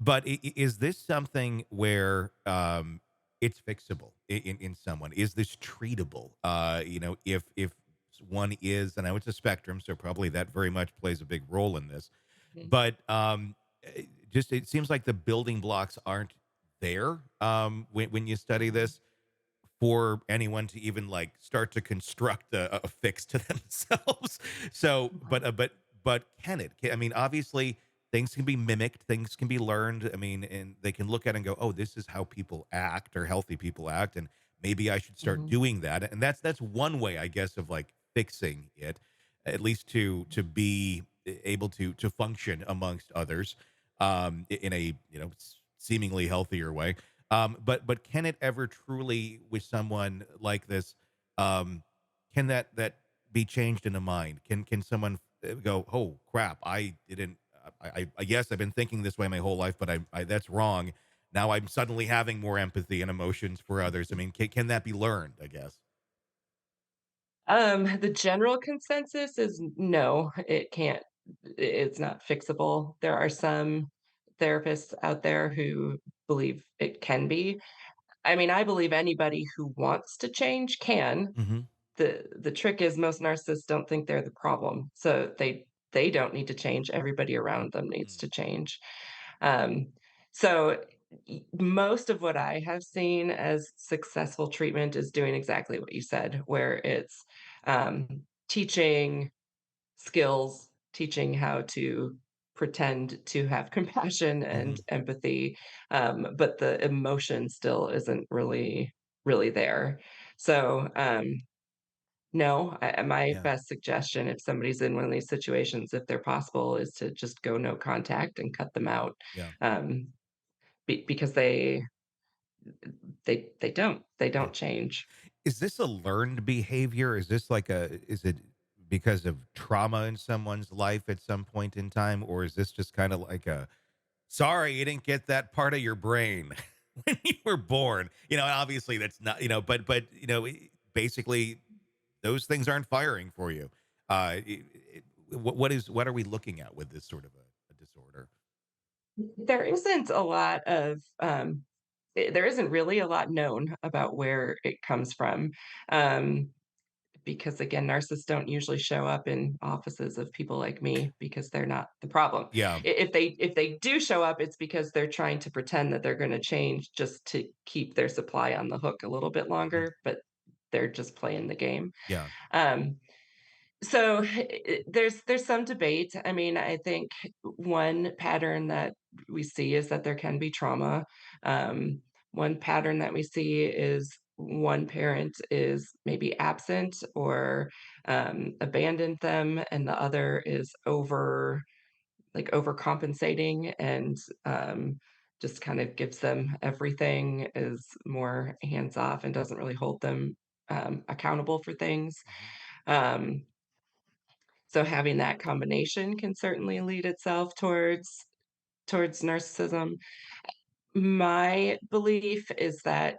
But is this something where it's fixable in someone? Is this treatable? If one is, and I know it's a spectrum, so probably that very much plays a big role in this. Mhm. But just it seems like the building blocks aren't there when you study Mhm. this for anyone to even like start to construct a fix to themselves. So, Mhm. but can it? I mean, obviously, things can be mimicked, things can be learned. I mean, and they can look at it and go, "Oh, this is how people act, or healthy people act, and maybe I should start Mhm. doing that." And that's one way, I guess, of like fixing it, at least to be able to function amongst others in a seemingly healthier way. But can it ever truly, with someone like this, um, can that be changed in a mind? Can someone go, oh crap, I didn't. Yes, I've been thinking this way my whole life, but I that's wrong. Now I'm suddenly having more empathy and emotions for others. I mean, can that be learned? I guess. The general consensus is no, it can't. It's not fixable. There are some therapists out there who believe it can be. I mean, I believe anybody who wants to change can. Hmm. The trick is most narcissists don't think they're the problem, so they don't need to change. Everybody around them needs to change. Um, so most of what I have seen as successful treatment is doing exactly what you said, where it's teaching skills, teaching how to pretend to have compassion and Hmm. empathy, but the emotion still isn't really there. So no, my Yeah. best suggestion if somebody's in one of these situations, if they're possible, is to just go no contact and cut them out. Yeah. Um, because they Yeah. don't change. Is this a learned behavior? Is this like is it because of trauma in someone's life at some point in time? Or is this just kind of like a, sorry, you didn't get that part of your brain when you were born? Obviously that's not, but, basically those things aren't firing for you. What are we looking at with this sort of a disorder? There isn't a lot of there isn't really a lot known about where it comes from. Um, because again, narcissists don't usually show up in offices of people like me because they're not the problem. Yeah. If they do show up, it's because they're trying to pretend that they're going to change just to keep their supply on the hook a little bit Mhm. longer, but they're just playing the game. Yeah. Um, so there's some debate. I mean, I think one pattern that we see is that there can be trauma. One pattern that we see is one parent is maybe absent or abandoned them, and the other is overcompensating and just kind of gives them everything, is more hands off, and doesn't really hold them accountable for things. Mhm. Um, so having that combination can certainly lead itself towards narcissism. My belief is that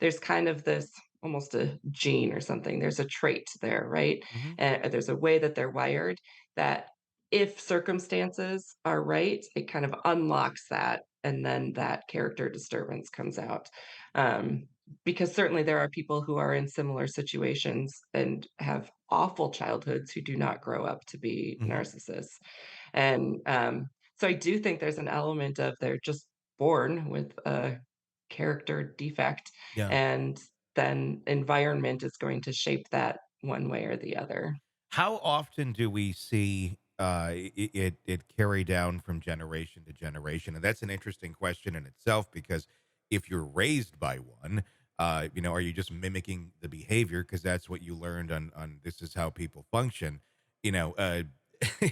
there's kind of this almost a gene or something. There's a trait there, right? Mhm. And there's a way that they're wired that if circumstances are right, it kind of unlocks that, and then that character disturbance comes out. Because certainly there are people who are in similar situations and have awful childhoods who do not grow up to be Mhm. narcissists. And so I do think there's an element of they're just born with a character defect, Yeah. and then environment is going to shape that one way or the other. How often do we see it carry down from generation to generation? And that's an interesting question in itself, because if you're raised by one, are you just mimicking the behavior because that's what you learned on this is how people function, you know, uh,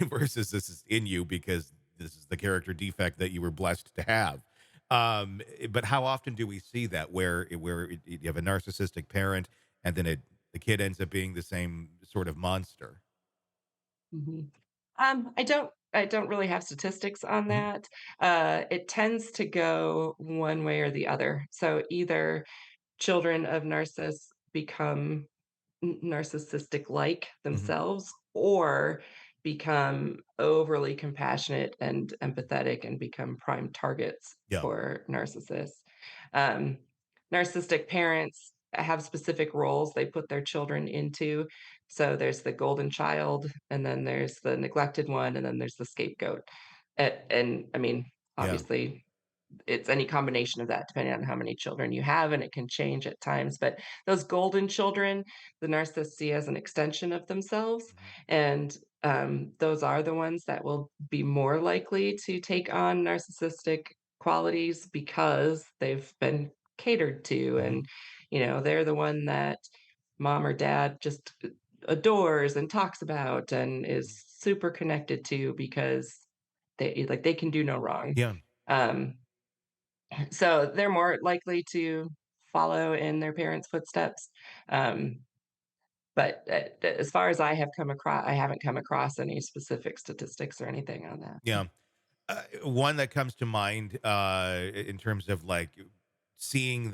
versus this is in you because this is the character defect that you were blessed to have. But how often do we see that where you have a narcissistic parent and then the kid ends up being the same sort of monster? Mhm. I don't really have statistics on Mhm. that. It tends to go one way or the other. So either children of narcissists become narcissistic like Mhm. themselves, or become overly compassionate and empathetic and become prime targets Yeah. for narcissists. Um, Narcissistic parents have specific roles they put their children into. So there's the golden child, and then there's the neglected one, and then there's the scapegoat. And I mean, Yeah. obviously, it's any combination of that depending on how many children you have, and it can change at times. But those golden children, the narcissists see as an extension of themselves, Mhm. and those are the ones that will be more likely to take on narcissistic qualities because they've been catered to, Mhm. and they're the one that mom or dad just adores and talks about and is Mhm. super connected to because they can do no wrong. Yeah. um, so they're more likely to follow in their parents' footsteps. Um, but as far as I haven't come across any specific statistics or anything on that. Yeah. One that comes to mind, in terms of like seeing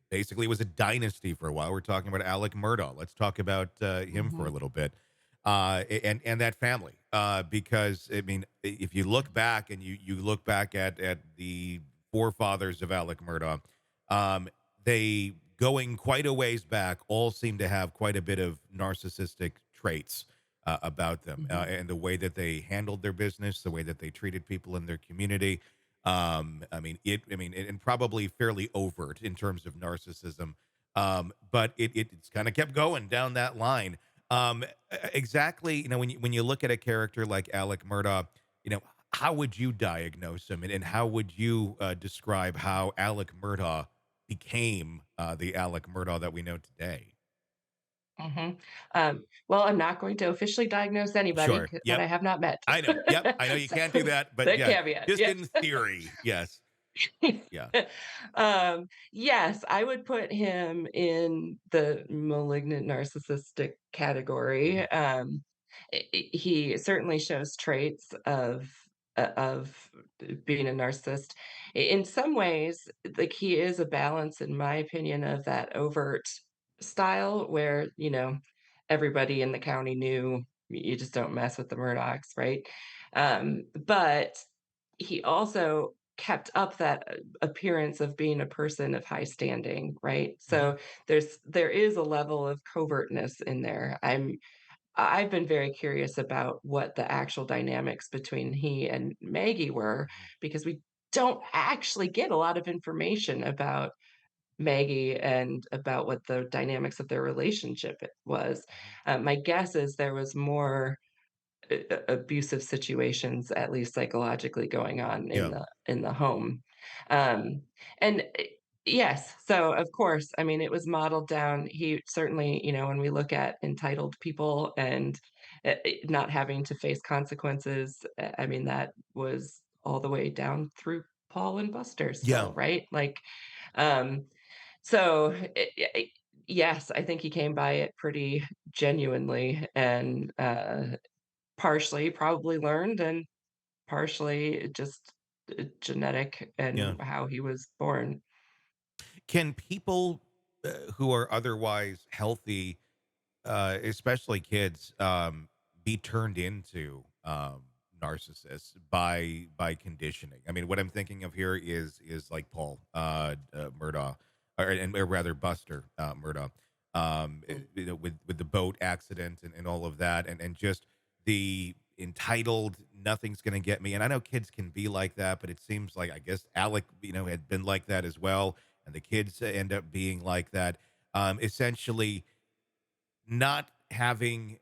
basically it was a dynasty for a while. We're talking about Alec Murdaugh. Let's talk about him for a Mhm, little bit, and that family. Because I mean, if you look back and you look back at the forefathers of Alec Murdaugh, um, they going quite a ways back, all seem to have quite a bit of narcissistic traits about them, mhm, and the way that they handled their business, the way that they treated people in their community. I mean, and probably fairly overt in terms of narcissism. But it's kind of kept going down that line. Exactly. When you look at a character like Alec Murdaugh, how would you diagnose him, and how would you describe how Alec Murdaugh became the Alec Murdaugh that we know today? mhm. Well, I'm not going to officially diagnose anybody Sure. that Yep. I have not met. I know. Yep. I know you So, can't do that, but the yeah, caveat, just yes. in theory. Yes. Yeah. Yes, I would put him in the malignant narcissistic Mhm. category. He certainly shows traits of being a narcissist. In some ways, like he is a balance, in my opinion, of that overt style where everybody in the county knew you just don't mess with the Murdochs, right? But he also kept up that appearance of being a person of high standing, right? Mhm. So there is a level of covertness in there. I've been very curious about what the actual dynamics between he and Maggie were Mhm. because we don't actually get a lot of information about Maggie and about what the dynamics of their relationship was. Mhm. My guess is there was more abusive situations, at least psychologically, going on in Yeah. the home. Um, and yes, so of course, I mean, it was modeled down. He certainly, when we look at entitled people and not having to face consequences, I mean, that was all the way down through Paul and Buster Yeah. still, right? Like, um, so yes, I think he came by it pretty genuinely and partially probably learned and partially just genetic Yeah. and how he was born. Can people who are otherwise healthy, especially kids, be turned into narcissists by conditioning? I mean, what I'm thinking of here is like Paul Murdaugh, or rather Buster Murdaugh, Mm, with the boat accident and all of that, and just the entitled, nothing's gonna get me. And I know kids can be like that, but it seems like, I guess, Alec, had been like that as well, and the kids end up being like that. Essentially, not having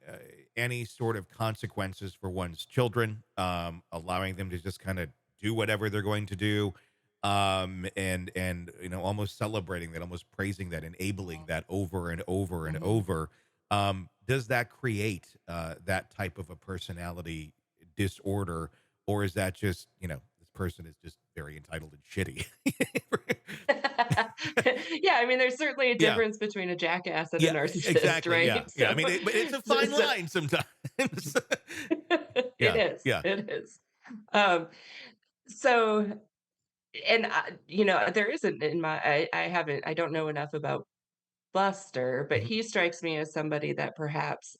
any sort of consequences for one's children, allowing them to just kind of do whatever they're going to do, and almost celebrating that, almost praising that, enabling that over and over and mhm. over. Does that create that type of a personality disorder, or is that just, this person is just very entitled and shitty? Yeah, I mean, there's certainly a Yeah. difference between a jackass and a Yeah, narcissist, exactly. Yeah, right? yeah. I mean, but it's a fine So line sometimes. it Yeah, is, yeah. it is. Um, so and, there isn't in my I haven't I don't know enough about Buster, but Mhm. he strikes me as somebody that perhaps,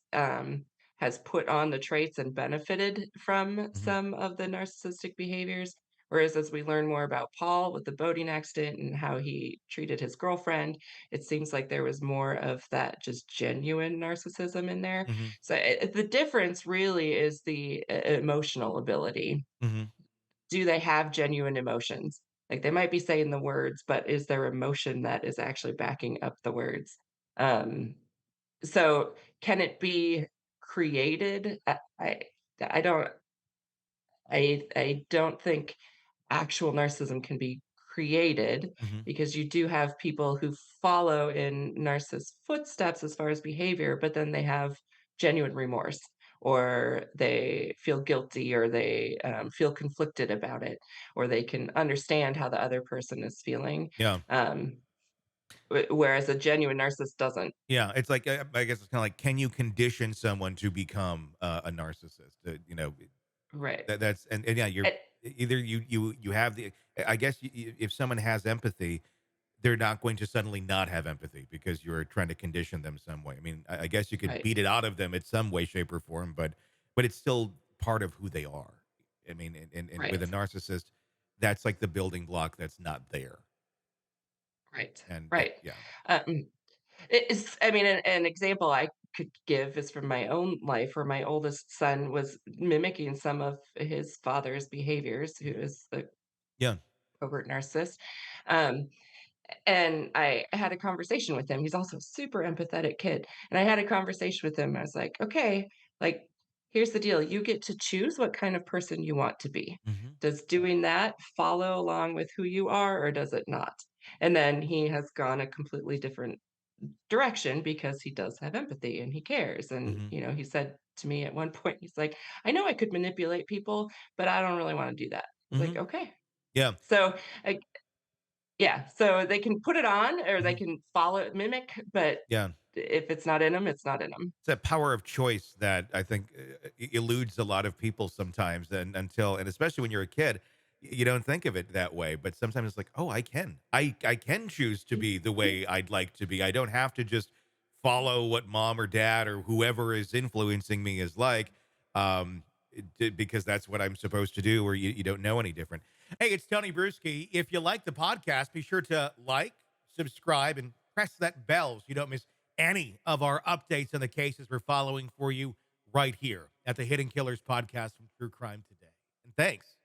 has put on the traits and benefited from Mhm. some of the narcissistic behaviors. Whereas as we learn more about Paul with the boating accident and how he treated his girlfriend, it seems like there was more of that just genuine narcissism in there. Mhm. So the difference really is the emotional ability. Mhm. Do they have genuine emotions? Like, they might be saying the words, but is there emotion that is actually backing up the words? Um, so can it be created? I don't I don't think actual narcissism can be created Mhm. because you do have people who follow in narcissist footsteps as far as behavior, but then they have genuine remorse or they feel guilty or they feel conflicted about it or they can understand how the other person is feeling. Yeah. Um, whereas a genuine narcissist doesn't. Yeah, it's like, I guess it's kinda like, can you condition someone to become a narcissist? Right. That's and yeah, you're Eh, either you have the I guess if someone has empathy, they're not going to suddenly not have empathy because you're trying to condition them some way. I mean, I guess you could right. beat it out of them in some way, shape, or form, but it's still part of who they are. I mean, and with a Right. narcissist, that's like the building block that's not there. Right. And Right. yeah. Um, It is I mean, an example I could give is from my own life where my oldest son was mimicking some of his father's behaviors, who Mhm. is the Yeah. covert narcissist. Um, and I had a conversation with him. He's also a super empathetic kid. And I had a conversation with him. I was like, okay, like, here's the deal. You get to choose what kind of person you want to be. Mhm. Does doing that follow along with who you are, or does it not? And then he has gone a completely different direction because he does have empathy and he cares. And, Mhm. he said to me at one point, he's like, I know I could manipulate people, but I don't really want to do that. I was like, Mhm. okay. Yeah. So I, yeah, so they can put it on or they Mhm. can follow mimic, but Yeah. if it's not in them, it's not in them. It's that power of choice that I think eludes a lot of people sometimes, and especially when you're a kid, you don't think of it that way. But sometimes it's like, oh, I can choose to be the way I'd like to be. I don't have to just follow what mom or dad or whoever is influencing me is like, because that's what I'm supposed to do, or you don't know any different. Hey, it's Tony Brueski. If you like the podcast, be sure to like, subscribe, and press that bell so you don't miss any of our updates on the cases we're following for you right here at the Hidden Killers podcast from True Crime Today. And thanks